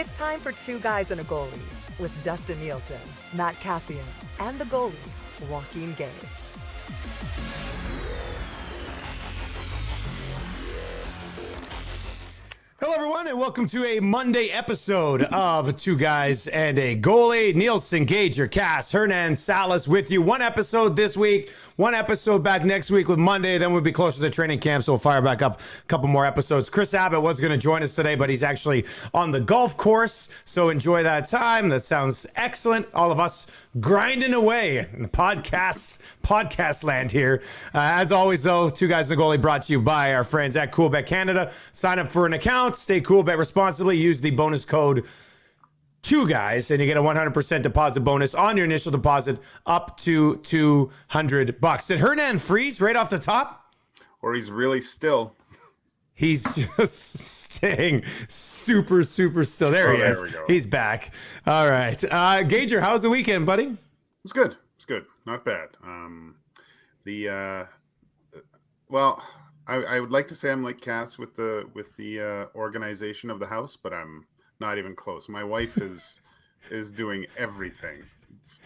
It's time for Two Guys and a Goalie with Dustin Nielsen, Matt Cassian, and the goalie, Joaquin Gage. Hello, everyone, and welcome to a Monday episode of Two Guys and a Goalie. Nielsen, Gager, Cass, Hernan, Salas with you. One episode this week, one episode back next week with Monday. Then we'll be closer to training camp, so we'll fire back up a couple more episodes. Chris Abbott was going to join us today, but he's actually on the golf course, so enjoy that time. That sounds excellent. All of us grinding away in the podcast land here. As always, though, Two Guys and a Goalie brought to you by our friends at Coolbet Canada. Sign up for an account. Stay cool, bet responsibly. Use the bonus code 2GUYS, and you get a 100% deposit bonus on your initial deposit up to $200. Did Hernan freeze right off the top? Or he's really still. He's just staying super still. There he is. He's back. All right. Gager, how's the weekend, buddy? It was good. It's good. Not bad. I would like to say I'm like Cass with the organization of the house, but I'm not even close. My wife is doing everything,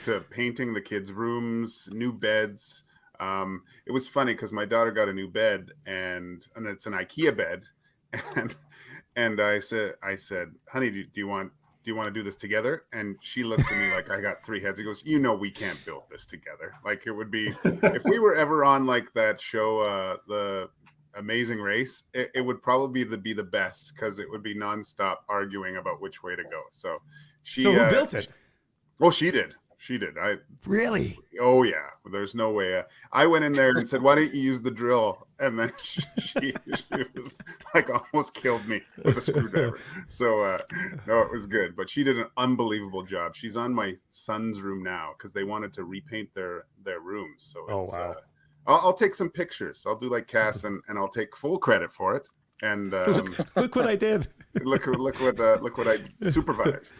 to painting the kids' rooms, new beds. It was funny because my daughter got a new bed and it's an IKEA bed, and I said, honey, do you want to do this together? And she looks at me like I got three heads. He goes, we can't build this together. Like, it would be if we were ever on like that show, the Amazing Race, it would probably be the best, because it would be nonstop arguing about which way to go. So who built it? She did. Really? Oh yeah. There's no way. I went in there and said, "Why don't you use the drill?" And then she was like almost killed me with a screwdriver. So no, it was good. But she did an unbelievable job. She's on my son's room now because they wanted to repaint their rooms. So wow. I'll take some pictures. I'll do like Cass, and I'll take full credit for it. And look what I did. Look what I supervised.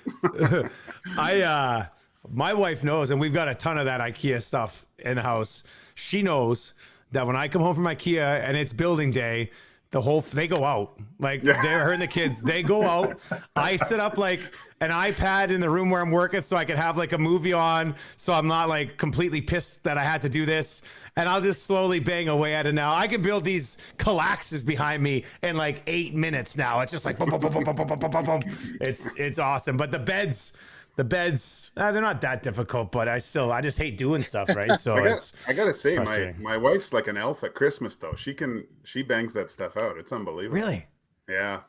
My wife knows, and we've got a ton of that IKEA stuff in the house. She knows that when I come home from IKEA and it's building day, they go out. Like, her and the kids, they go out. I set up like an iPad in the room where I'm working so I can have like a movie on, so I'm not like completely pissed that I had to do this. And I'll just slowly bang away at it now. I can build these collapses behind me in like 8 minutes now. It's just like boom, boom, boom, boom, boom, boom, boom, boom, boom. It's awesome. But the beds, they're not that difficult, but I just hate doing stuff, right? So I gotta say, my wife's like an elf at Christmas, though. She bangs that stuff out. It's unbelievable. Really? Yeah.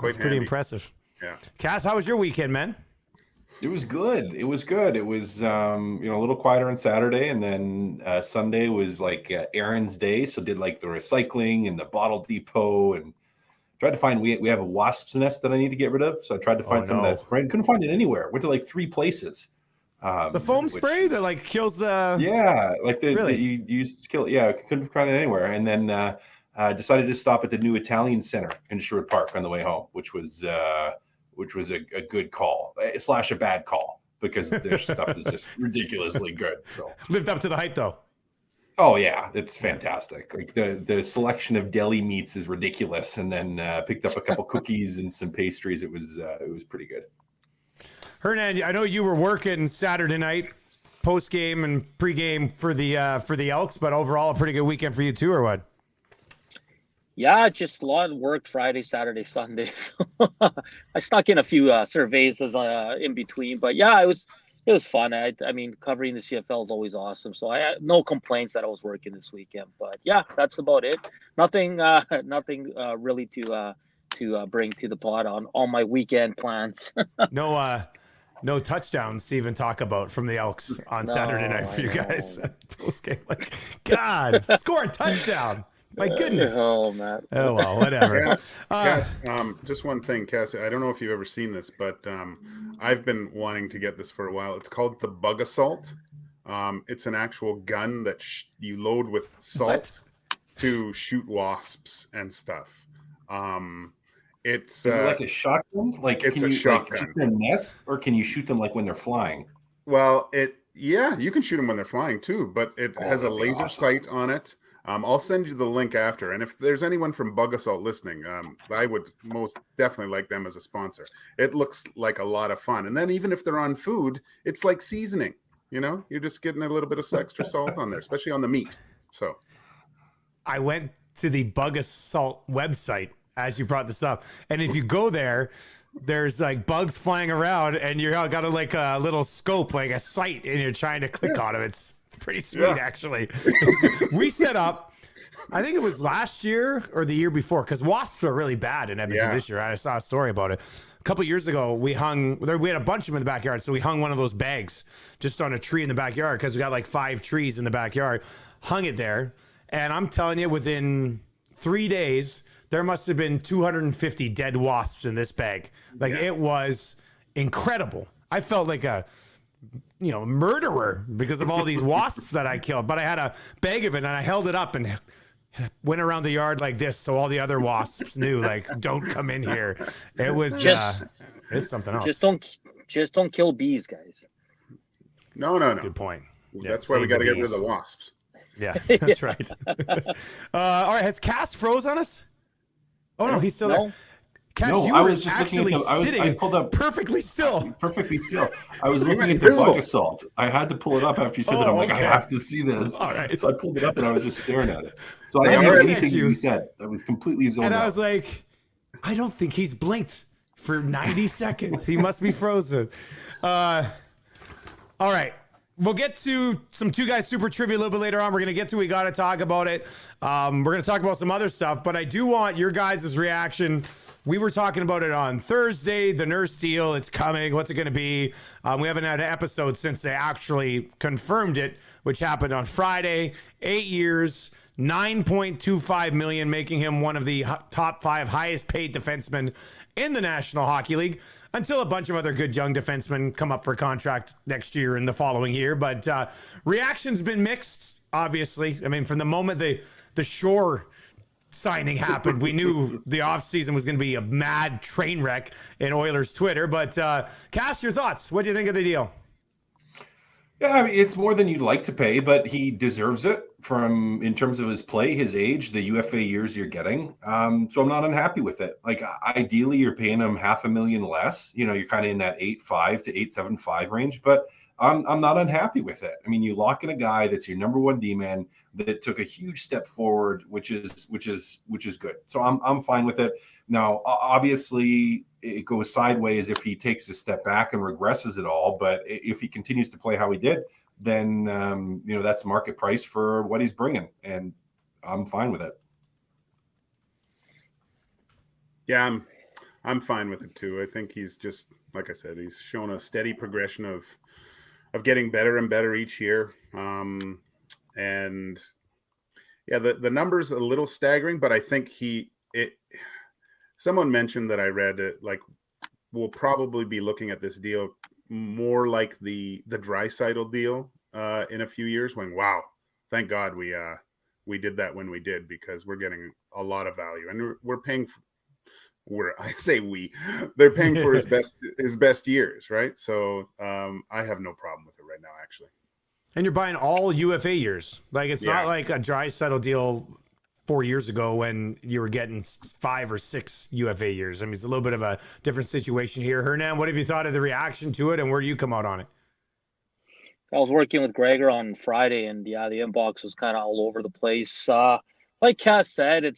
That's pretty impressive. Yeah. Cass, how was your weekend, man? It was good. It was a little quieter on Saturday, and then Sunday was like Aaron's day, so did like the recycling and the bottle depot, and tried to find, we have a wasp's nest that I need to get rid of. So I tried to find some of that spray. Couldn't find it anywhere. Went to like 3 places. The foam spray that like kills the... Yeah. Like really? You used to kill it. Yeah. Couldn't find it anywhere. And then decided to stop at the new Italian Center in Sherwood Park on the way home, which was a good call / a bad call, because their stuff is just ridiculously good. So lived up to the hype though. Oh yeah, it's fantastic. Like the selection of deli meats is ridiculous, and then picked up a couple cookies and some pastries. It was pretty good. Hernan, I know you were working Saturday night, post game and pregame for the Elks, but overall a pretty good weekend for you too, or what? Yeah, just a lot of work Friday, Saturday, Sunday. I stuck in a few surveys in between, but yeah, it was fun. I mean, covering the CFL is always awesome. So I had no complaints that I was working this weekend. But yeah, that's about it. Nothing really to bring to the pod on all my weekend plans. No touchdowns to even talk about from the Elks on Saturday night for you guys. Post game, like, God, score a touchdown. My goodness. Oh, man. Oh, well, whatever. Cass, just one thing, Cass. I don't know if you've ever seen this, but I've been wanting to get this for a while. It's called the Bug Assault. It's an actual gun that you load with salt to shoot wasps and stuff. Is it like a shotgun? Like, it's a shotgun. Like, shoot their nest, or can you shoot them like when they're flying? Well, you can shoot them when they're flying too, but it has a laser sight on it. I'll send you the link after. And if there's anyone from Bug Assault listening, I would most definitely like them as a sponsor. It looks like a lot of fun. And then even if they're on food, it's like seasoning. You know, you're just getting a little bit of extra salt on there, especially on the meat. So I went to the Bug Assault website as you brought this up. And if you go there, there's like bugs flying around and you got a little scope, like a sight, and you're trying to click on them. It's pretty sweet, actually. We set up, I think it was last year or the year before, because wasps are really bad in Edmonton this year. I saw a story about it. A couple years ago, we had a bunch of them in the backyard, so we hung one of those bags just on a tree in the backyard because we got like 5 trees in the backyard, hung it there. And I'm telling you, within 3 days, there must have been 250 dead wasps in this bag. Like, it was incredible. I felt like a murderer because of all these wasps that I killed. But I had a bag of it and I held it up and went around the yard like this, so all the other wasps knew, like, don't come in here. It was it's something else. Just don't kill bees, guys. No. Good point. That's why we got to get rid of the wasps. Yeah, that's right. All right, has Cass froze on us? Oh no, he's still there. Cass, you were actually sitting I pulled up perfectly still. Perfectly still. I was looking at the Bug Assault. I had to pull it up after you said that. I'm like, I have to see this. All right. So I pulled it up and I was just staring at it. So I didn't hear anything you said. I was completely zoned out. And I was like, I don't think he's blinked for 90 seconds. He must be frozen. All right. We'll get to some Two Guys Super Trivia a little bit later on. We're going to get to We Got to Talk About It. We're going to talk about some other stuff, but I do want your guys' reaction. We were talking about it on Thursday, the nurse deal. It's coming. What's it going to be? We haven't had an episode since they actually confirmed it, which happened on Friday. 8 years, $9.25 million, making him one of the top 5 highest paid defensemen in the National Hockey League, until a bunch of other good young defensemen come up for contract next year and the following year. But reaction's been mixed, obviously. I mean, from the moment the Shore signing happened, we knew the offseason was going to be a mad train wreck in Oilers Twitter. But Cass, your thoughts. What do you think of the deal? Yeah, I mean, it's more than you'd like to pay, but he deserves it in terms of his play, his age, the UFA years you're getting. So I'm not unhappy with it. Like, ideally, you're paying him $500,000 less. You know, you're kind of in that 8.5 to 8.75 range, but I'm not unhappy with it. I mean, you lock in a guy that's your number one D-man that took a huge step forward, which is good. So I'm fine with it. Now, obviously, it goes sideways if he takes a step back and regresses it all. But if he continues to play how he did, then that's market price for what he's bringing, and I'm fine with it. Yeah, I'm fine with it too. I think he's just, like I said, he's shown a steady progression of getting better and better each year. And yeah, the number's a little staggering, but I think someone mentioned that I read it, like, we'll probably be looking at this deal more like the Draisaitl deal in a few years, when, wow, thank God we did that when we did, because we're getting a lot of value, and we're paying they're paying for his best years, right? So I have no problem with it right now, actually. And you're buying all UFA years. Like, it's not like a Draisaitl deal 4 years ago when you were getting 5 or 6 UFA years. I mean, it's a little bit of a different situation here. Hernan, what have you thought of the reaction to it, and where do you come out on it? I was working with Gregor on Friday, and the inbox was kind of all over the place. Like Cass said,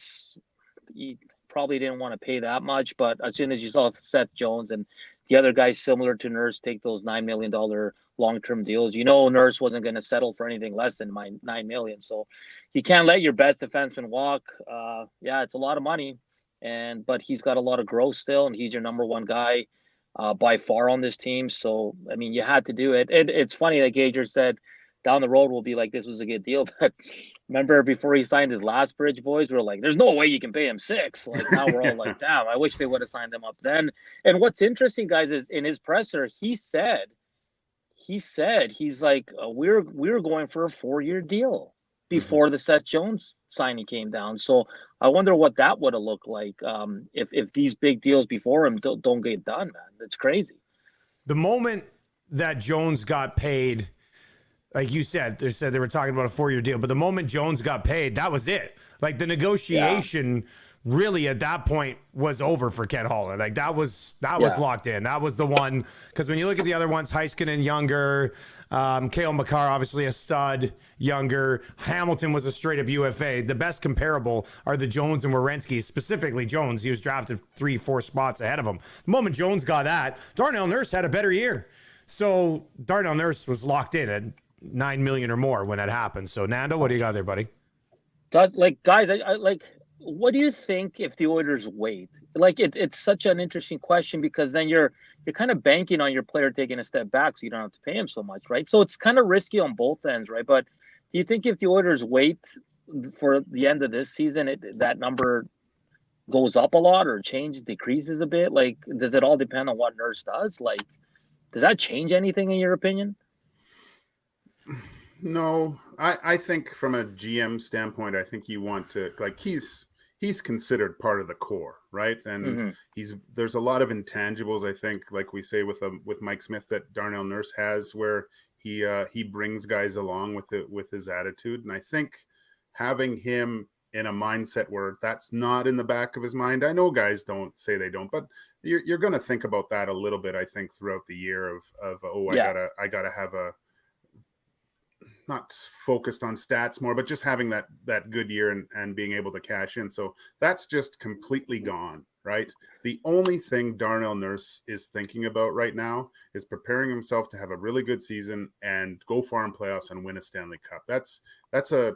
he probably didn't want to pay that much, but as soon as you saw Seth Jones and the other guys similar to Nurse take those $9 million long-term deals, Nurse wasn't going to settle for anything less than $9 million. So you can't let your best defenseman walk. It's a lot of money, but he's got a lot of growth still, and he's your number one guy by far on this team. So, I mean, you had to do it. It's funny, like Gager said, down the road we'll be like, this was a good deal. But remember, before he signed his last bridge, boys, we were like, there's no way you can pay him 6. Like, now we're all like, damn, I wish they would have signed him up then. And what's interesting, guys, is in his presser, he said he's like, we're going for a 4-year deal before the Seth Jones signing came down. So I wonder what that would have looked like if these big deals before him don't get done, man. That's crazy. The moment that Jones got paid, like you said, they were talking about a 4-year deal, but the moment Jones got paid, that was it. Like the negotiation really at that point was over for Ken Holland. Like that was locked in. That was the one, because when you look at the other ones, Heiskanen younger, Cale Makar obviously a stud younger, Hamilton was a straight up UFA. The best comparable are the Jones and Werenski, specifically Jones. He was drafted 3-4 spots ahead of him. The moment Jones got that, Darnell Nurse had a better year. So Darnell Nurse was locked in at $9 million or more when it happened. So Nando, what do you got there, buddy? Like, guys, I like, what do you think if the Oilers wait? Like, it's such an interesting question, because then you're kind of banking on your player taking a step back, so you don't have to pay him so much, right? So it's kind of risky on both ends, right? But do you think if the Oilers wait for the end of this season, that number goes up a lot or decreases a bit? Like, does it all depend on what Nurse does? Like, does that change anything in your opinion? No, I think from a GM standpoint, I think you want to, like, he's considered part of the core, right? And there's a lot of intangibles, I think, like we say with Mike Smith, that Darnell Nurse has, where he brings guys along with his attitude. And I think having him in a mindset where that's not in the back of his mind, I know guys don't say they don't, but you're going to think about that a little bit, I think, throughout the year I gotta have a, not focused on stats more, but just having that good year and being able to cash in. So that's just completely gone, right? The only thing Darnell Nurse is thinking about right now is preparing himself to have a really good season and go far in playoffs and win a Stanley Cup. That's a,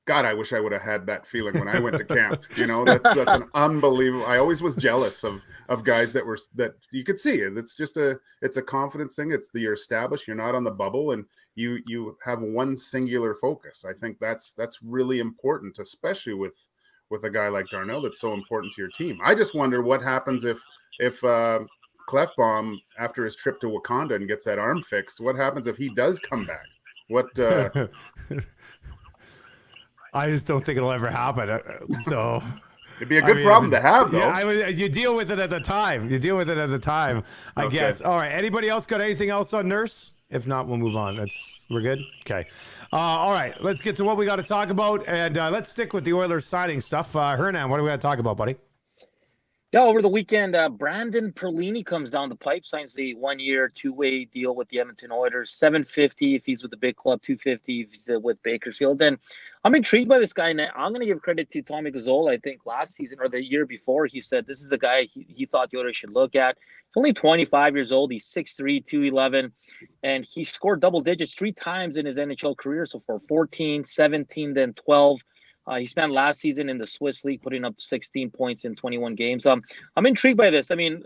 God, I wish I would have had that feeling when I went to camp. You know, that's an unbelievable. I always was jealous of guys that you could see it. It's a confidence thing. You're established. You're not on the bubble, and you have one singular focus. I think that's really important, especially with a guy like Darnell that's so important to your team. I just wonder what happens if Clefbaum, after his trip to Wakanda and gets that arm fixed, what happens if he does come back? What? I just don't think it'll ever happen. So it'd be a good problem to have, though. Yeah, you deal with it at the time. I guess. All right. Anybody else got anything else on Nurse? If not, we'll move on. We're good? Okay. All right. Let's get to what we got to talk about. And let's stick with the Oilers signing stuff. Hernan, what do we got to talk about, buddy? Yeah, over the weekend, Brandon Perlini comes down the pipe, signs the 1-year, 2-way deal with the Edmonton Oilers, $750 if he's with the big club, $250 if he's with Bakersfield. And I'm intrigued by this guy. And I'm going to give credit to Tommy Gazzola. I think last season or the year before, he said this is a guy he thought the Oilers should look at. He's only 25 years old. He's 6'3", 211, and he scored double digits 3 times in his NHL career. So for 14, 17, then 12. He spent last season in the Swiss League, putting up 16 points in 21 games. I'm intrigued by this. I mean,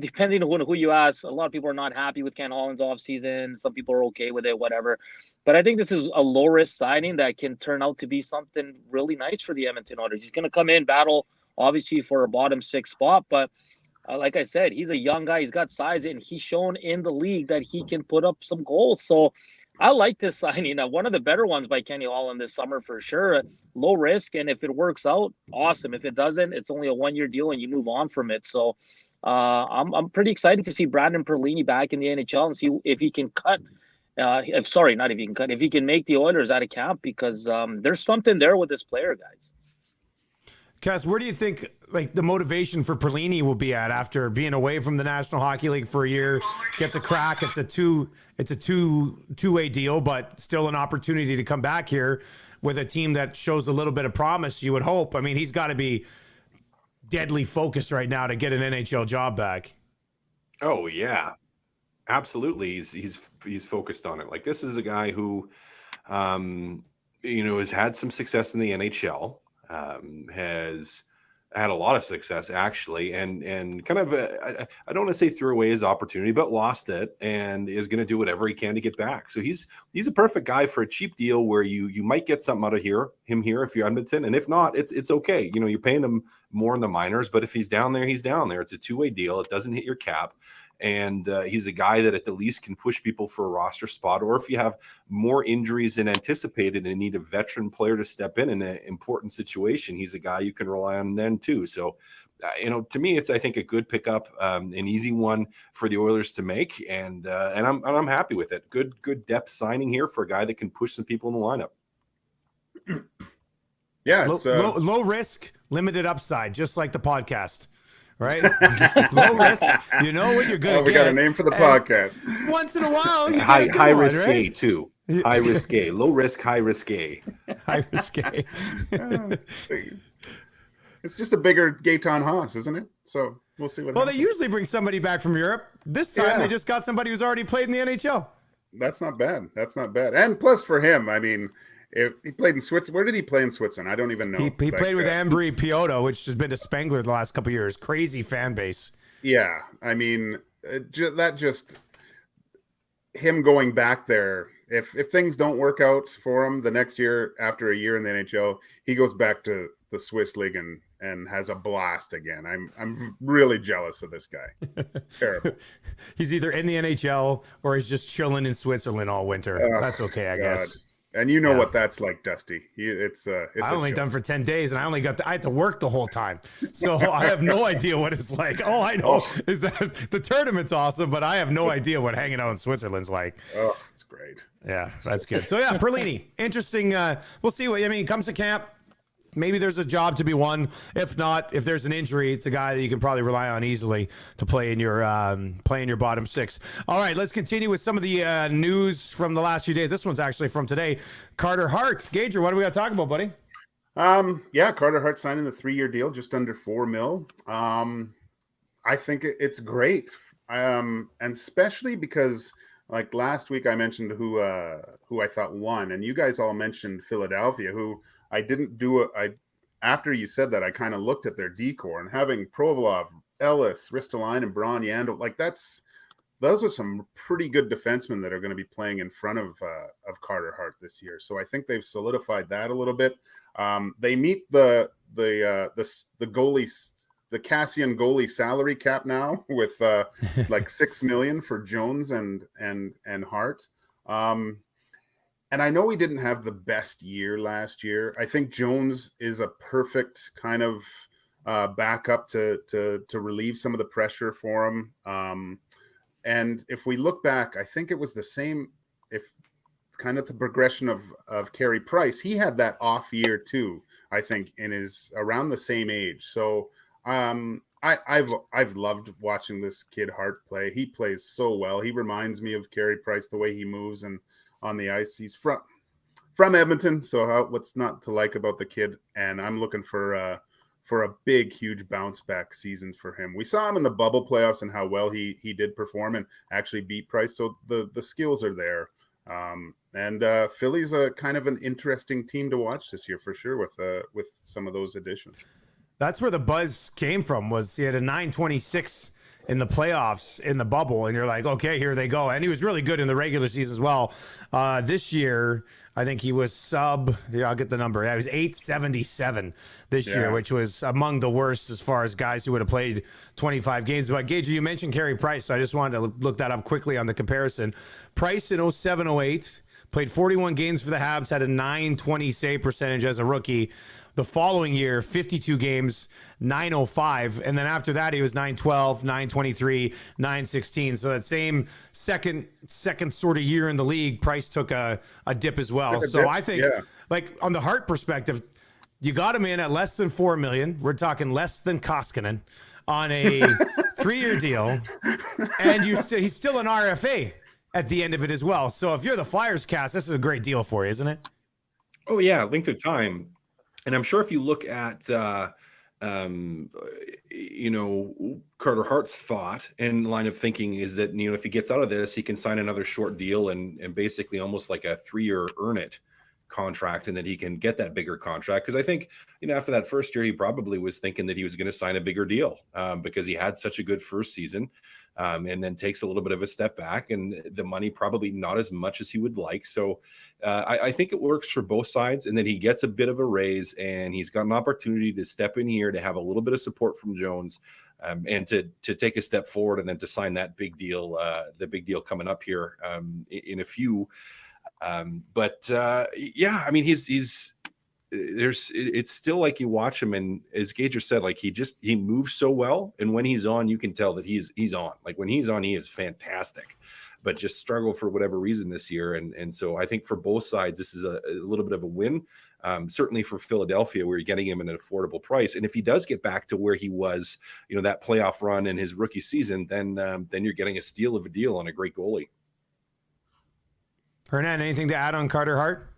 depending on who you ask, a lot of people are not happy with Ken Holland's offseason. Some people are okay with it, whatever. But I think this is a low-risk signing that can turn out to be something really nice for the Edmonton Oilers. He's going to come in, battle, obviously, for a bottom 6 spot. But like I said, he's a young guy. He's got size, and he's shown in the league that he can put up some goals. So I like this signing. One of the better ones by Kenny Holland this summer for sure. Low risk, and if it works out, awesome. If it doesn't, it's only a 1-year deal and you move on from it. So I'm pretty excited to see Brandon Perlini back in the NHL and see if he can cut. If he can make the Oilers out of camp, because there's something there with this player, guys. Cass, where do you think the motivation for Perlini will be at after being away from the National Hockey League for a year? Gets a crack. It's a two-way deal, but still an opportunity to come back here with a team that shows a little bit of promise, you would hope. I mean, he's got to be deadly focused right now to get an NHL job back. Oh yeah, absolutely. He's focused on it. Like, this is a guy who, has had some success in the NHL. Has had a lot of success actually, and kind of I don't want to say threw away his opportunity, but lost it, and is going to do whatever he can to get back. So he's a perfect guy for a cheap deal where you might get something out of him here if you're Edmonton, and if not, it's okay. You're paying him more in the minors, but if he's down there, he's down there. It's a 2-way deal. It doesn't hit your cap, And he's a guy that at the least can push people for a roster spot. Or if you have more injuries than anticipated and need a veteran player to step in an important situation, he's a guy you can rely on then too. So, to me, it's, I think, a good pickup, an easy one for the Oilers to make. And I'm happy with it. Good depth signing here for a guy that can push some people in the lineup. Yeah. Low risk, limited upside, just like the podcast. Right? Low risk. You know what you're going to get. We got a name for the podcast. Once in a while, you high risque, right? too. High risque. Low risk, high risque. High risque. It's just a bigger Gaetan Haas, isn't it? So we'll see what happens. They usually bring somebody back from Europe. This time they just got somebody who's already played in the NHL. That's not bad. And plus for him, I mean, if he played in Switzerland. Where did he play in Switzerland? I don't even know. He played with Ambry Piotta, which has been to Spengler the last couple of years. Crazy fan base. Yeah, I mean, him going back there. If things don't work out for him the next year, after a year in the NHL, he goes back to the Swiss league and has a blast again. I'm really jealous of this guy. Terrible. He's either in the NHL or he's just chilling in Switzerland all winter. That's okay, I guess. And you know what that's like, Dusty. It's I only done for 10 days, and I had to work the whole time. So I have no idea what it's like. All I know is that the tournament's awesome, but I have no idea what hanging out in Switzerland's like. Oh, it's great. Yeah, that's good. So, yeah, Perlini, interesting. We'll see what, he comes to camp. Maybe there's a job to be won. If not, if there's an injury, it's a guy that you can probably rely on easily to play in your bottom six. All right, let's continue with some of the news from the last few days. This one's actually from today. Carter Hart. Gager, what do we got to talk about, buddy? Carter Hart signing the 3-year deal, just under $4 million. I think it's great, and especially because like last week I mentioned who I thought won, and you guys all mentioned Philadelphia, who I didn't do it. After you said that, I kind of looked at their decor, and having Provolov, Ellis, Ristolainen, and Braun Yandel, like those are some pretty good defensemen that are going to be playing in front of Carter Hart this year. So I think they've solidified that a little bit. They meet the goalie, the Cassian goalie salary cap now with like $6 million for Jones and Hart. And I know we didn't have the best year last year. I think Jones is a perfect kind of backup to relieve some of the pressure for him. And if we look back, I think it was the same. If kind of the progression of Carey Price, he had that off year too. I think in his around the same age. So I've loved watching this kid Hart play. He plays so well. He reminds me of Carey Price, the way he moves and on the ice. He's from Edmonton, so what's not to like about the kid? And I'm looking for a big, huge bounce back season for him. We saw him in the bubble playoffs and how well he did perform and actually beat Price. So the skills are there. And Philly's a kind of an interesting team to watch this year for sure with some of those additions. That's where the buzz came from. Was he had a 926 in the playoffs in the bubble, and you're like, okay, here they go. And he was really good in the regular season as well. This year, I think he was I'll get the number. Yeah, he was 877 this year, which was among the worst as far as guys who would have played 25 games. But Gage, you mentioned Carey Price, so I just wanted to look that up quickly on the comparison. Price in 07-08 played 41 games for the Habs, had a 920 save percentage as a rookie. The following year, 52 games, 905. And then after that, he was 912, 923, 916. So that same second sort of year in the league, Price took a dip as well. I think, like on the Hart perspective, you got him in at less than $4 million. We're talking less than Koskinen on a 3-year deal. And he's still an RFA at the end of it as well. So if you're the Flyers cast, this is a great deal for you, isn't it? Oh, yeah. Length of time. And I'm sure if you look at, Carter Hart's thought and line of thinking is that, if he gets out of this, he can sign another short deal and basically almost like a 3-year earn it contract, and that he can get that bigger contract. Because I think, after that first year, he probably was thinking that he was going to sign a bigger deal because he had such a good first season. And then takes a little bit of a step back, and the money probably not as much as he would like. So I think it works for both sides, and then he gets a bit of a raise, and he's got an opportunity to step in here to have a little bit of support from Jones. and to take a step forward and then to sign that big deal, the big deal coming up here in a few. Yeah, I mean, it's still like you watch him, and as Gager said, like he moves so well, and when he's on, you can tell that he's on. Like when he's on, he is fantastic, but just struggle for whatever reason this year. And so I think for both sides, this is a little bit of a win. Certainly for Philadelphia, where you're getting him at an affordable price, and if he does get back to where he was, that playoff run in his rookie season, then you're getting a steal of a deal on a great goalie. Hernan, anything to add on Carter Hart?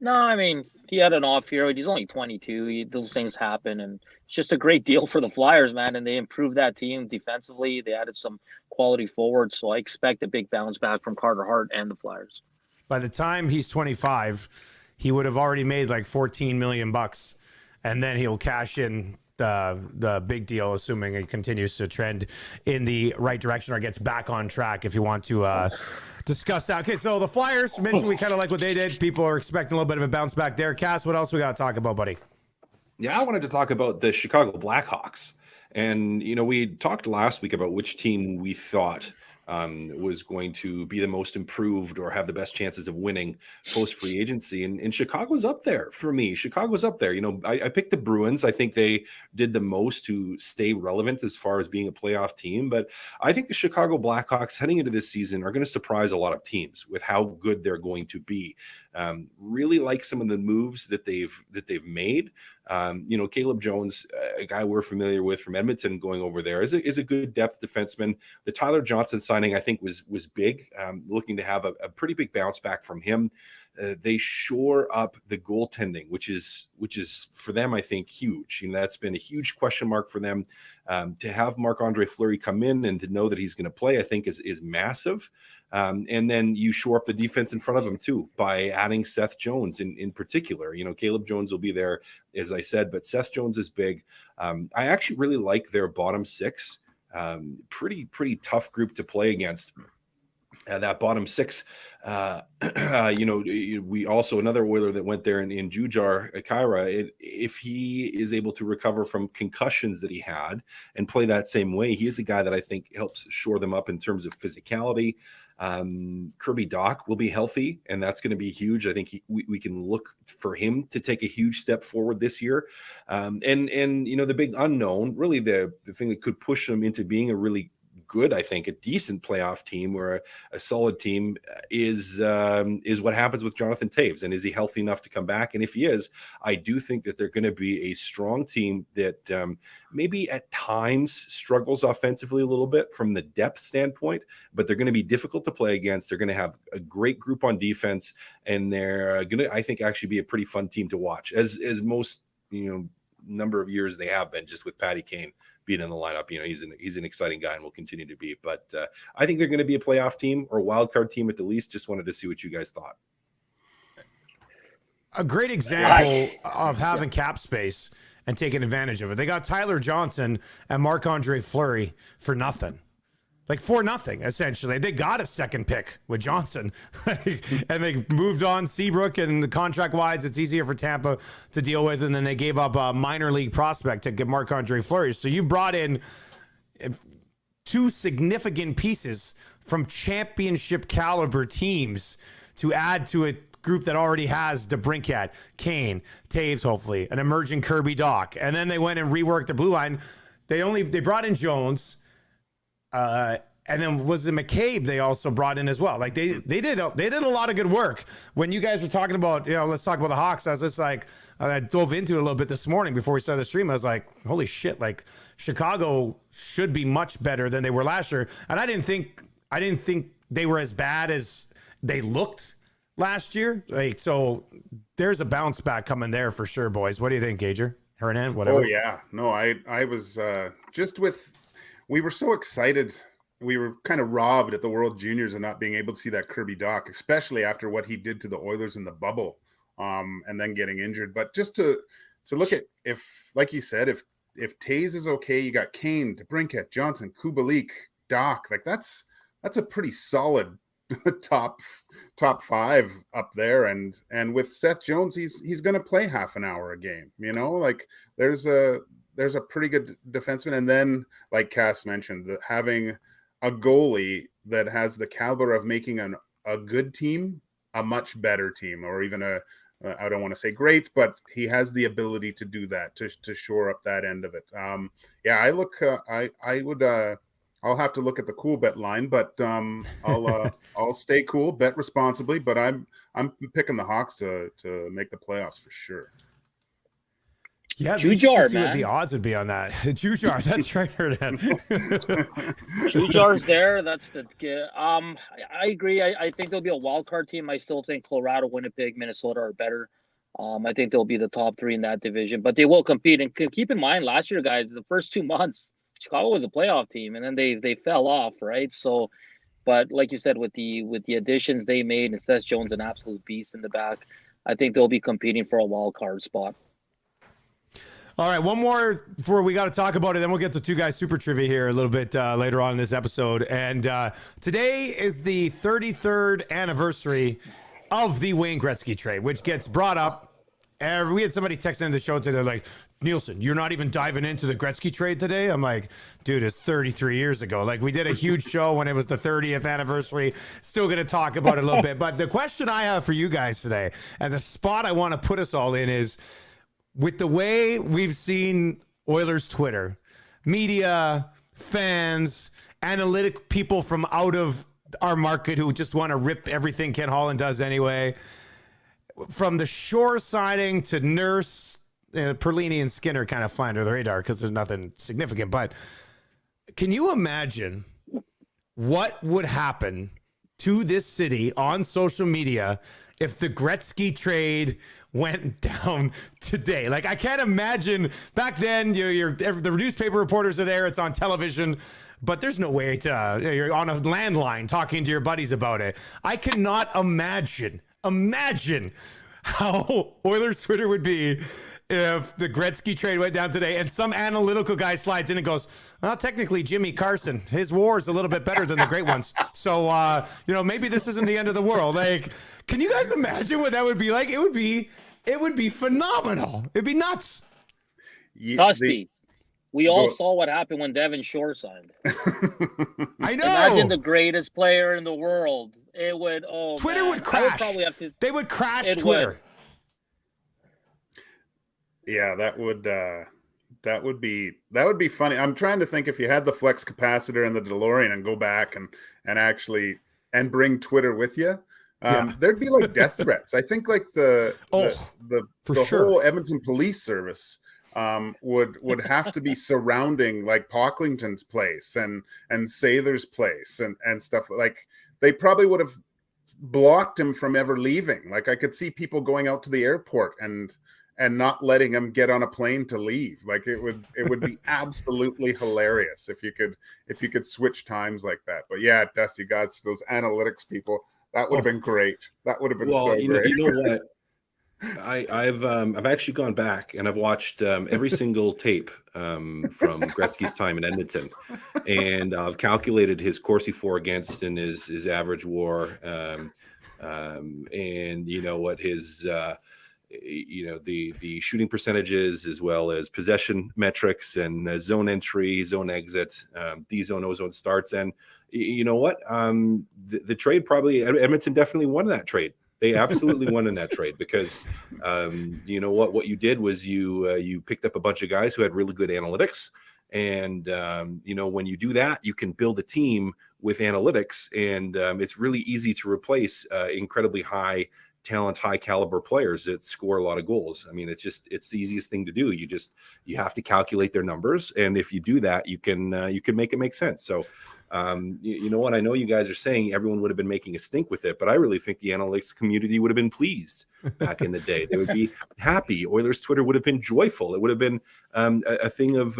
No, I mean, he had an off year. He's only 22. Those things happen, and it's just a great deal for the Flyers, man. And they improved that team defensively. They added some quality forwards, so I expect a big bounce back from Carter Hart and the Flyers. By the time he's 25, he would have already made like $14 million, and then he'll cash in the big deal, assuming it continues to trend in the right direction or gets back on track. If you want to discuss that. Okay, so the Flyers mentioned we kind of like what they did. People are expecting a little bit of a bounce back there. Cass, what else we got to talk about, buddy? Yeah, I wanted to talk about the Chicago Blackhawks. And, we talked last week about which team we thought was going to be the most improved or have the best chances of winning post free agency. And Chicago's up there for me. Chicago's up there. I picked the Bruins. I think they did the most to stay relevant as far as being a playoff team. But I think the Chicago Blackhawks heading into this season are going to surprise a lot of teams with how good they're going to be. Really like some of the moves that they've made. Caleb Jones, a guy we're familiar with from Edmonton, going over there is a good depth defenseman. The Tyler Johnson signing, I think, was big. Looking to have a pretty big bounce back from him. They shore up the goaltending, which is for them, I think, huge. That's been a huge question mark for them. To have Marc-Andre Fleury come in and to know that he's going to play, I think is massive. And then you shore up the defense in front of him too by adding Seth Jones in particular. Caleb Jones will be there, as I said, but Seth Jones is big. I actually really like their bottom six. Pretty tough group to play against. That bottom six, we also another Oiler that went there in Jujar Akaira. If he is able to recover from concussions that he had and play that same way, he is a guy that I think helps shore them up in terms of physicality. Kirby Dach will be healthy, and that's going to be huge. I think we can look for him to take a huge step forward this year. And the big unknown, really the thing that could push them into being a really good, I think, a decent playoff team or a solid team is what happens with Jonathan Toews, and is he healthy enough to come back? And if he is, I do think that they're going to be a strong team that maybe at times struggles offensively a little bit from the depth standpoint, but they're going to be difficult to play against. They're going to have a great group on defense, and they're going to, I think, actually be a pretty fun team to watch, as most number of years they have been, just with Patty Kane being in the lineup. He's an exciting guy and will continue to be. But I think they're going to be a playoff team or a wild card team at the least. Just wanted to see what you guys thought. A great example of having cap space and taking advantage of it. They got Tyler Johnson and Marc-Andre Fleury for nothing. Like for nothing, essentially. They got a second pick with Johnson, and they moved on Seabrook, and the contract-wise, it's easier for Tampa to deal with, and then they gave up a minor league prospect to get Marc-Andre Fleury. So you brought in two significant pieces from championship caliber teams to add to a group that already has DeBrincat, Kane, Toews, hopefully, an emerging Kirby Dach. And then they went and reworked the blue line. They brought in Jones. And then was it McCabe they also brought in as well. Like they did a lot of good work. When you guys were talking about, let's talk about the Hawks, I was just like, I dove into it a little bit this morning before we started the stream. I was like, holy shit, like Chicago should be much better than they were last year. And I didn't think they were as bad as they looked last year. Like, so there's a bounce back coming there for sure, boys. What do you think, Gager? Hernan, whatever. Oh yeah. No, I was we were so excited. We were kind of robbed at the World Juniors and not being able to see that Kirby Dach, especially after what he did to the Oilers in the bubble, and then getting injured. But just to look at, if, like you said, if Toews is okay, you got Kane, DeBrincat, Johnson, Kubalik, Dach. Like that's a pretty solid top five up there. And with Seth Jones, he's going to play half an hour a game. Like there's a pretty good defenseman, and then like Cass mentioned, having a goalie that has the caliber of making a good team a much better team, or even I don't want to say great, but he has the ability to do that, to shore up that end of it. I look, I would, I'll have to look at the cool bet line, but I'll stay cool, bet responsibly, but I'm picking the Hawks to make the playoffs for sure. Yeah, Jujar, see man. what the odds would be on that. Jujar, that's right, Hernan. Jujar's there. That's the. I agree. I think there'll be a wild card team. I still think Colorado, Winnipeg, Minnesota are better. I think they'll be the top 3 in that division, but they will compete. And keep in mind, last year, guys, the first 2 months, Chicago was a playoff team, and then they fell off, right? So, but like you said, with the additions they made, and Seth Jones an absolute beast in the back, I think they'll be competing for a wild card spot. All right, one more before we got to talk about it. Then we'll get to 2 guys super trivia here a little bit later on in this episode. And today is the 33rd anniversary of the Wayne Gretzky trade, which gets brought up. We had somebody text into the show today like, Nielsen, you're not even diving into the Gretzky trade today? I'm like, dude, it's 33 years ago. Like, we did a huge show when it was the 30th anniversary. Still going to talk about it a little bit. But the question I have for you guys today, and the spot I want to put us all in is, with the way we've seen Oilers Twitter, media, fans, analytic people from out of our market who just want to rip everything Ken Holland does anyway, from the Shore signing to Nurse, Perlini and Skinner kind of fly under the radar because there's nothing significant. But can you imagine what would happen to this city on social media if the Gretzky trade went down today? Like, I can't imagine back then, the newspaper reporters are there, it's on television, but there's no way you're on a landline talking to your buddies about it. I cannot imagine how Oilers Twitter would be if the Gretzky trade went down today and some analytical guy slides in and goes, well, technically Jimmy Carson, his war is a little bit better than the great ones. So, maybe this isn't the end of the world. Like, can you guys imagine what that would be like? It would be phenomenal. It'd be nuts. Dusty, we all saw what happened when Devin Shore signed. I know. Imagine the greatest player in the world. It would, Twitter man. would crash. They would crash Twitter. Yeah, that would be funny. I'm trying to think, if you had the flex capacitor and the DeLorean and go back and actually bring Twitter with you, there'd be like death threats. I think like the whole Edmonton Police Service would have to be surrounding like Pocklington's place and Sather's place and stuff. Like, they probably would have blocked him from ever leaving. Like, I could see people going out to the airport and not letting him get on a plane to leave. Like, it would be absolutely hilarious if you could switch times like that. But yeah, Dusty, gods, those analytics people, that would have been great. That would have been so great. You know what? I've actually gone back and I've watched every single tape from Gretzky's time in Edmonton, and I've calculated his Corsi for against and his average WAR, and you know what his the shooting percentages, as well as possession metrics and zone entry, zone exit, D zone, O zone starts, and you know what, the trade, probably Edmonton definitely won that trade. They absolutely won in that trade because, you know what you did was you picked up a bunch of guys who had really good analytics. And, when you do that, you can build a team with analytics, and it's really easy to replace incredibly high talent, high caliber players that score a lot of goals. I mean, it's the easiest thing to do. You have to calculate their numbers. And if you do that, you can make it make sense. So, you know what? I know you guys are saying everyone would have been making a stink with it, but I really think the analytics community would have been pleased back in the day. They would be happy. Oilers Twitter would have been joyful. It would have been a thing of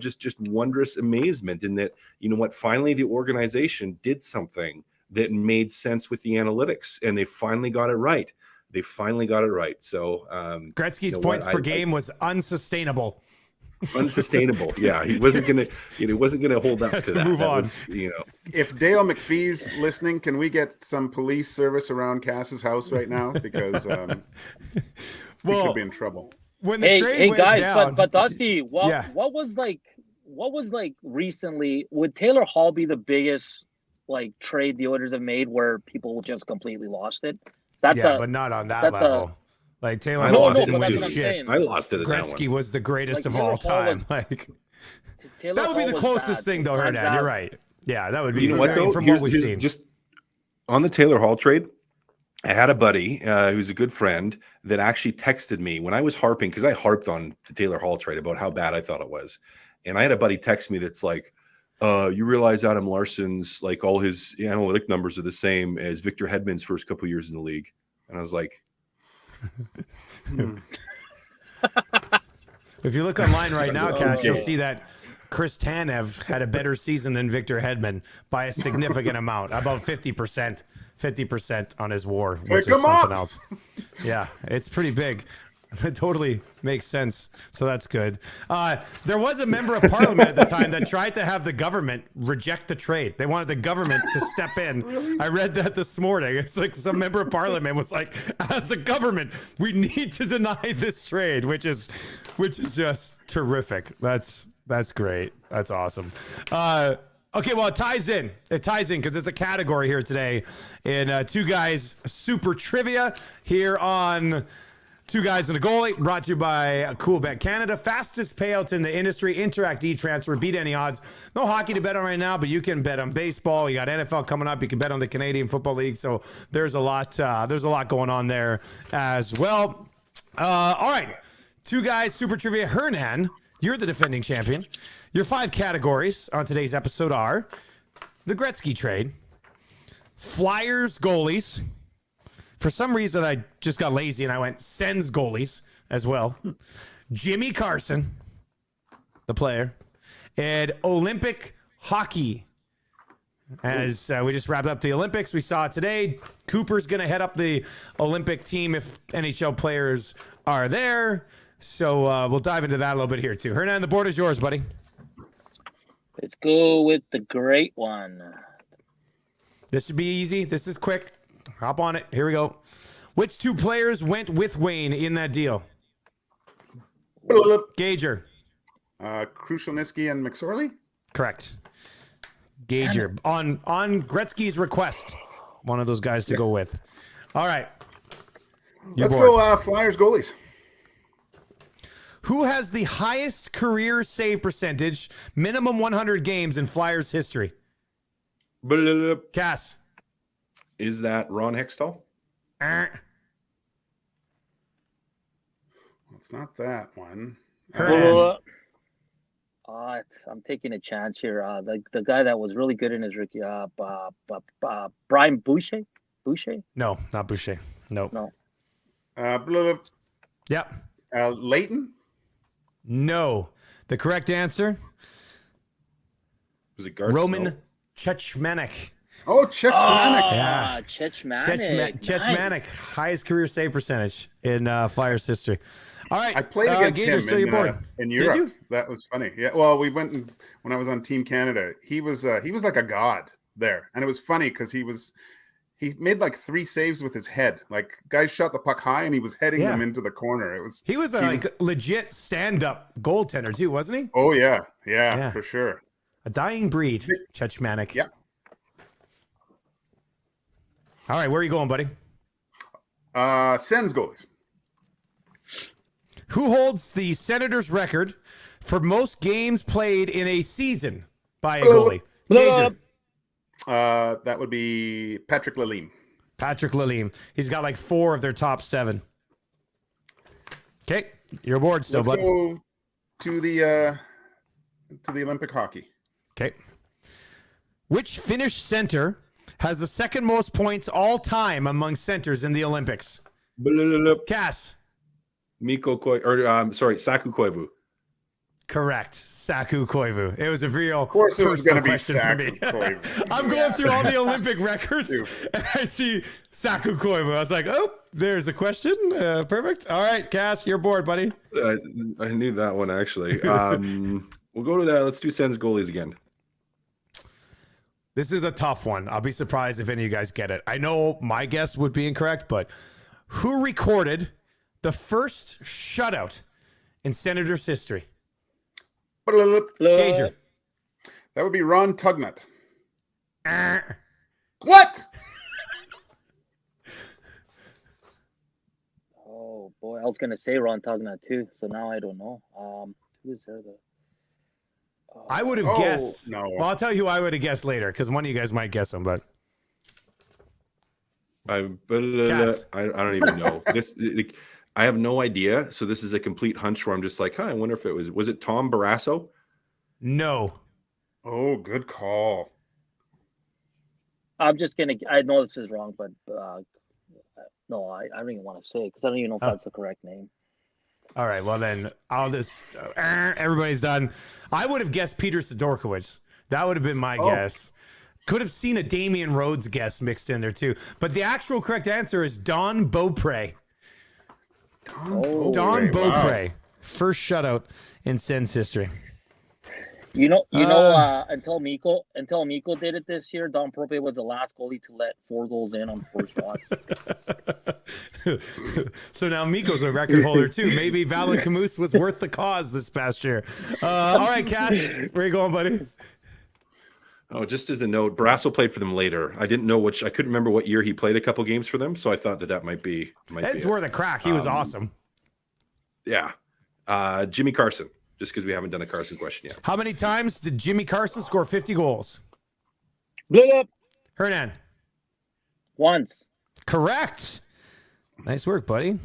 just wondrous amazement in that, you know what? Finally, the organization did something that made sense with the analytics, and they finally got it right. So Gretzky's points per game was unsustainable. Unsustainable. Yeah, he wasn't gonna hold up to that. Move on. If Dale McPhee's listening, can we get some police service around Cass's house right now? Because he could be in trouble. when the trade Hey went guys, down, but Dusty, yeah. what was like recently? Would Taylor Hall be the biggest like trade the Oilers have made where people just completely lost it? Yeah, but not on that the level. Like Taylor I no, Hall lost no, it didn't but win that's what I'm shit. saying. I lost it in that Gretzky one. was the greatest Like, of Taylor all Hall time. was- Like Taylor that would be Hall the was closest bad. thing, though, Times Hernan. You're out. right. Yeah, that would be. You know what, though? From what we've seen. Just on the Taylor Hall trade, I had a buddy who's a good friend that actually texted me when I was harping, because I harped on the Taylor Hall trade about how bad I thought it was. And I had a buddy text me that's like, you realize Adam Larson's, like, all his analytic numbers are the same as Victor Hedman's first couple years in the league. And I was like, If you look online right now, Cash, you'll Okay. see that Chris Tanev had a better season than Victor Hedman by a significant amount, about 50%. 50% on his WAR, which is something else. Yeah, it's pretty big. It totally makes sense. So that's good. There was a member of parliament at the time that tried to have the government reject the trade. They wanted the government to step in. Really? I read that this morning. It's like some member of parliament was like, as a government, we need to deny this trade, which is just terrific. That's great. That's awesome. Okay, well, it ties in. It ties in because it's a category here today in Two Guys Super Trivia here on Two Guys and a Goalie, brought to you by Cool Bet Canada. Fastest payouts in the industry. Interact e-transfer. Beat any odds. No hockey to bet on right now, but you can bet on baseball. You got NFL coming up. You can bet on the Canadian Football League. So there's a lot going on there as well. All right. Two Guys Super Trivia. Hernan, you're the defending champion. Your 5 categories on today's episode are the Gretzky trade, Flyers goalies. For some reason, I just got lazy and I went Sens goalies as well. Jimmy Carson, the player, and Olympic hockey. As we just wrapped up the Olympics, we saw today Cooper's going to head up the Olympic team if NHL players are there. So we'll dive into that a little bit here too. Hernan, the board is yours, buddy. Let's go with the great one. This should be easy. This is quick. Hop on it. Here we go. Which 2 players went with Wayne in that deal? Gager. Krushelnyski and McSorley. Correct. Gager. On Gretzky's request. One of those guys to go with. All right. Let's go Flyers goalies. Who has the highest career save percentage, minimum 100 games in Flyers history? Cass. Is that Ron Hextall? It's not that one. Hernan. I'm taking a chance here. The guy that was really good in his rookie, Brian Boucher. Boucher? No, not Boucher. No. Yep. Leighton. No. The correct answer, Was it Garth Roman Snow? Chechmanek. Oh, Chechmanek. Yeah. Chechmanek. Chechmanek, highest career save percentage in Flyers history. All right. I played against Gager's him still your board. in Did Europe. you? That was funny. Yeah. Well, we went when I was on Team Canada. He was like a god there, and it was funny because he made like 3 saves with his head. Like guys shot the puck high, and he was heading them into the corner. He was a legit stand-up goaltender too, wasn't he? Oh yeah, for sure. A dying breed, Chechmanek. Yeah. All right, where are you going, buddy? Sens goalies. Who holds the Senators' record for most games played in a season by a goalie? Gager. That would be Patrick Lalime. Patrick Lalime. He's got like 4 of their top 7. Okay, your board still, Let's bud. go to the Olympic hockey. Okay. Which Finnish center has the second most points all time among centers in the Olympics? Cass. Saku Koivu. Correct. Saku Koivu. It was a real course it was personal gonna be question for me. Saku Koivu. I'm going through all the Olympic records and I see Saku Koivu. I was like, oh, there's a question. Perfect. All right, Cass, you're bored, buddy. I knew that one actually. We'll go to that. Let's do Sens goalies again. This is a tough one. I'll be surprised if any of you guys get it. I know my guess would be incorrect, but who recorded the first shutout in Senators history? That Gager. would be Ron Tugnut. Ah. What? Oh boy, I was gonna say Ron Tugnut too, so now I don't know. Who's there though? I would have Oh, guessed. no. Well, I'll tell you who I would have guessed later because one of you guys might guess him, but Cass. I don't even know. I have no idea. So this is a complete hunch where I'm just like, I wonder if it was it Tom Barrasso? no. Oh, good call. I'm just gonna. I know this is wrong, but no, I don't even want to say because I don't even know if that's the correct name. All right, well then I'll just everybody's done. I would have guessed Peter Sidorkiewicz. That would have been my guess. Could have seen a Damian Rhodes guess mixed in there too. But the actual correct answer is Don Beaupre. Don Beaupre. Wow. First shutout in Sens history. Until Mikko did it this year, Don Prope was the last goalie to let 4 goals in on 4 shots. So now Mikko's a record holder too. Maybe Valin Camus was worth the cause this past year. All right, Cass, where you going, buddy? Oh, just as a note, Barrasso played for them later. I didn't know which. I couldn't remember what year he played a couple games for them, so I thought that might be. It's worth a crack. He was awesome. Yeah, Jimmy Carson. Just because we haven't done a Carson question yet. How many times did Jimmy Carson score 50 goals? Blew up Hernan. once. Correct. Nice work, buddy.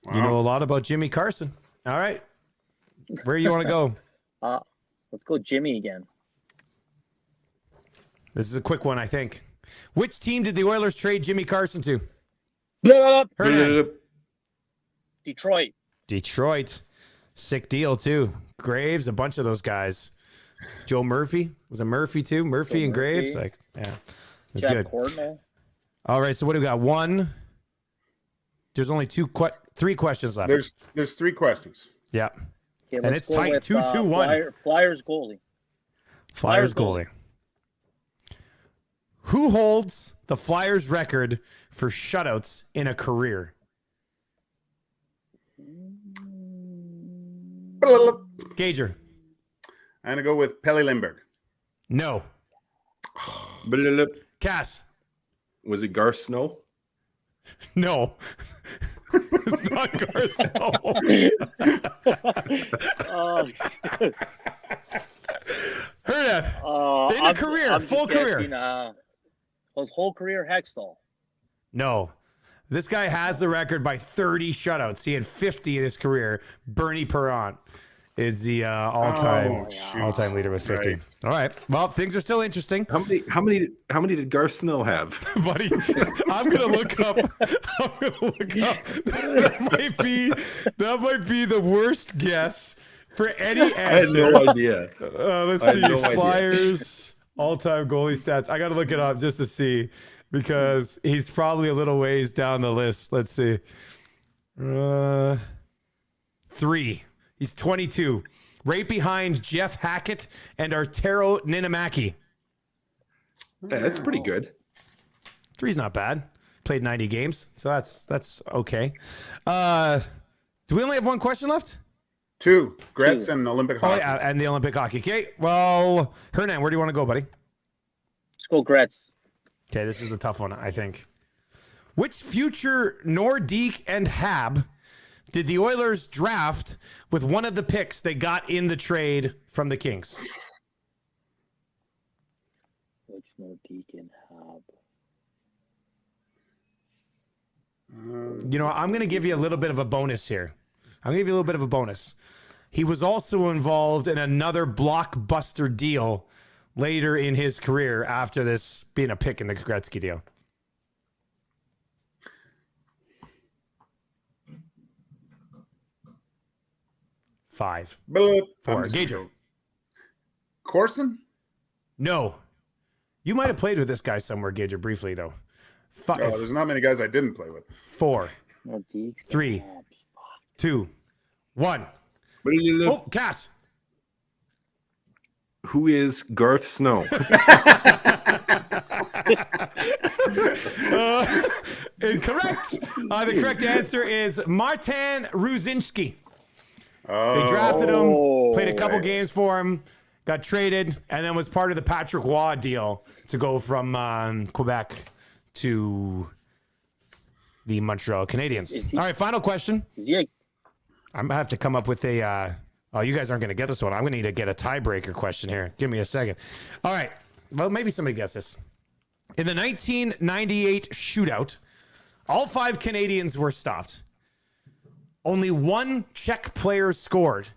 Wow. You know a lot about Jimmy Carson. All right. Where you want to go? Let's go Jimmy again. This is a quick one, I think. Which team did the Oilers trade Jimmy Carson to? Blew up Hernan. Detroit. Detroit. Sick deal, too. Graves, a bunch of those guys. Joe Murphy. Was it Murphy, too? Murphy and Graves? Like, yeah. It was Jeff good. Cordell. All right, so what do we got? One. There's only three questions left. There's 3 questions. Yeah. Okay, And let's it's go tight, with, 2-2-1. Flyers goalie. Flyers goalie. Who holds the Flyers record for shutouts in a career? Gager. I'm gonna go with Pelle Lindbergh. No. Cass. Was it Garth Snow? No. It's not Garcon. Hernan. In a career, full career. His whole career, Hextall. No. This guy has the record by 30 shutouts. He had 50 in his career. Bernie Perrant is the all-time leader with 50. Right. All right. Well, things are still interesting. How many did Garth Snow have? Buddy, I'm gonna look up. That might be the worst guess for any answer. I had no idea. Let's I see. had no idea. Flyers all-time goalie stats. I gotta look it up just to see because he's probably a little ways down the list. Let's see. 3. He's 22, right behind Jeff Hackett and Arturo Ninamaki. Yeah, that's pretty good. 3's not bad. Played 90 games, so that's okay. Do we only have one question left? 2. Gretz and Olympic Oh hockey. yeah, and the Olympic hockey. Okay, well, Hernan, where do you want to go, buddy? Let's go Gretz. Okay, this is a tough one, I think. Which future Nordique and Hab did the Oilers draft with one of the picks they got in the trade from the Kings? Which Nordique and Hab? You know, I'm going to give you a little bit of a bonus here. I'm going to give you a little bit of a bonus. He was also involved in another blockbuster deal later in his career after this being a pick in the Gretzky deal. Five. 4. Gager. Corson? No. You might have played with this guy somewhere, Gager, briefly, though. 5. Oh, there's not many guys I didn't play with. 4. Nordique. 3. 2. 1. Oh, Cass. Who is Garth Snow? Incorrect. The correct answer is Martin Ruzinski. They drafted him, played a couple right. games for him, got traded, and then was part of the Patrick Waugh deal to go from Quebec to the Montreal Canadiens. All right, final question. I'm gonna have to come up with a. Oh, you guys aren't gonna get this one. I'm gonna need to get a tiebreaker question here. Give me a second. All right. Well, maybe somebody gets this. In the 1998 shootout, all 5 Canadians were stopped. Only one Czech player scored.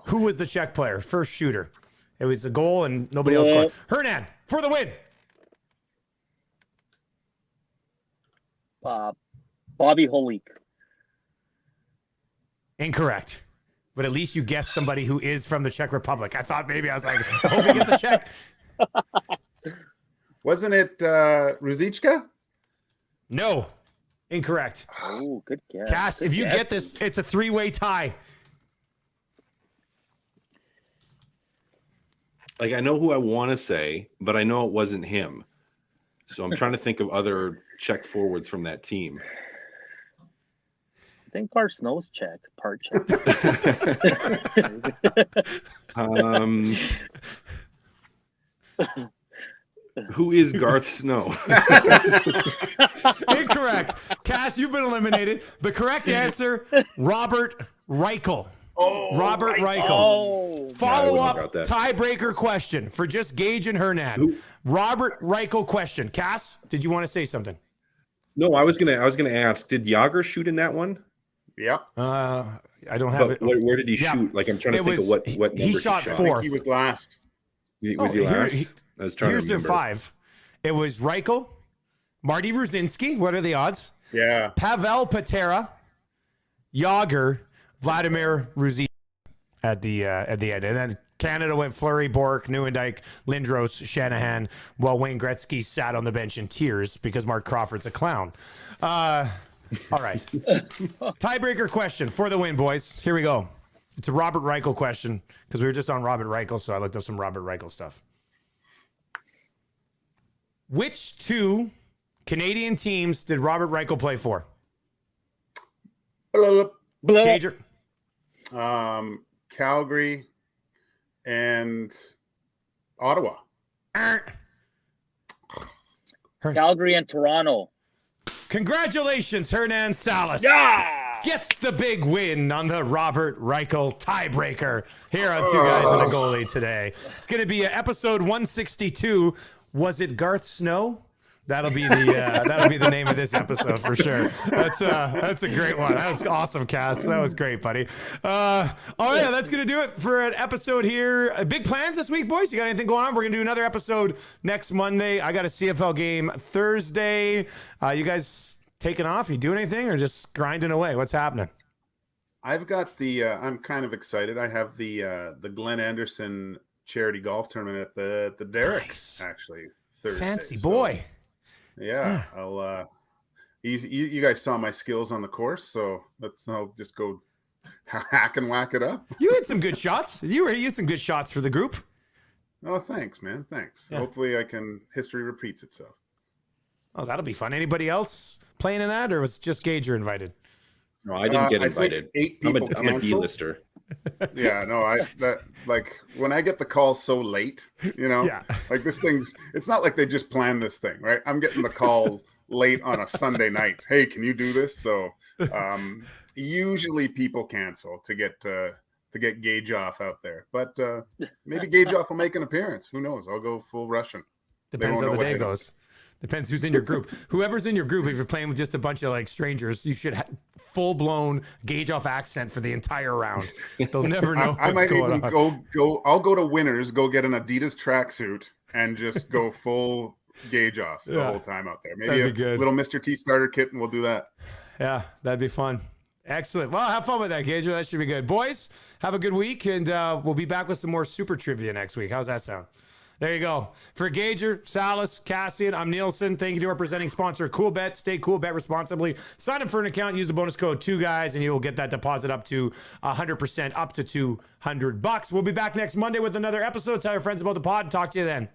Who was the Czech player? First shooter. It was a goal and nobody else scored. Hernan, for the win. Bobby Holik. Incorrect. But at least you guessed somebody who is from the Czech Republic. I thought maybe I was like, I hope he gets a Czech. Wasn't it Ruzicka? No. Incorrect. Oh, good guess. Cass, if you get this, it's a 3-way tie. Like, I know who I want to say, but I know it wasn't him. So I'm trying to think of other Czech forwards from that team. I think part Snow's Czech, part Czech. Who is Garth Snow? Incorrect. Cass, you've been eliminated. The correct answer, Robert Reichel. Oh, Robert Reichel. Oh, Follow-up tiebreaker question for just Gage and Hernan. Robert Reichel question. Cass, did you want to say something? No, I was gonna ask. Did Yager shoot in that one? Yep. I don't have it. Where did he shoot? Like, I'm trying to think of what number he shot I fourth. think he was last. Was he last? I was trying to Here's remember. their 5. It was Reichel, Marty Ruzinski. What are the odds? Yeah. Pavel Patera, Yager, Vladimir Ruzi at the end, and then Canada went Fleury, Bork, Nieuwendyk, Lindros, Shanahan, while Wayne Gretzky sat on the bench in tears because Mark Crawford's a clown. All right, tiebreaker question for the win, boys. Here we go. It's a Robert Reichel question because we were just on Robert Reichel, so I looked up some Robert Reichel stuff. Which 2 Canadian teams did Robert Reichel play for? Gager. Calgary and Ottawa. Calgary and Toronto. Congratulations, Hernan Salas. Yeah! Gets the big win on the Robert Reichel tiebreaker here on Two Guys and a Goalie today. It's going to be episode 162. Was it Garth Snow? That'll be the name of this episode for sure. That's a great one. That was awesome, Cass. That was great, buddy. All right, that's gonna do it for an episode here. Big plans this week, boys. You got anything going on? We're gonna do another episode next Monday. I got a CFL game Thursday. You guys taking off? You doing anything or just grinding away? What's happening? I've got the. I'm kind of excited. I have the Glenn Anderson charity golf tournament at the Derricks actually Thursday. Fancy boy. Yeah, I'll. You guys saw my skills on the course, so I'll just go hack and whack it up. You had some good shots. You had some good shots for the group. Oh, thanks, man. Thanks. Yeah. Hopefully, history repeats itself. Oh, that'll be fun. Anybody else playing in that, or was just Gager invited? No, I didn't get invited. 8 I'm people a canceled. D-lister. Yeah, no, when I get the call so late, Yeah. like it's not like they just planned this thing, right? I'm getting the call late on a Sunday night. Hey, can you do this? So usually people cancel to get Gage off out there, but maybe Gage off will make an appearance. Who knows? I'll go full Russian. Depends won't how know the what day hit 'em. goes. Depends who's in your group. Whoever's in your group, if you're playing with just a bunch of like strangers, you should have full-blown Gage off accent for the entire round. They'll never know I what's might going even on. go. I'll go to Winners, go get an Adidas tracksuit, and just go full Gage off the whole time out there. Maybe That'd be a good. little Mr. T starter kit, and we'll do that. Yeah, that'd be fun. Excellent. Well, have fun with that, Gager. That should be good. Boys, have a good week, and we'll be back with some more super trivia next week. How's that sound? There you go. For Gager, Salas, Cassian, I'm Nielsen. Thank you to our presenting sponsor, Cool Bet. Stay cool, bet responsibly. Sign up for an account, use the bonus code 2guys, and you'll get that deposit up to 100%, up to $200. We'll be back next Monday with another episode. Tell your friends about the pod. Talk to you then.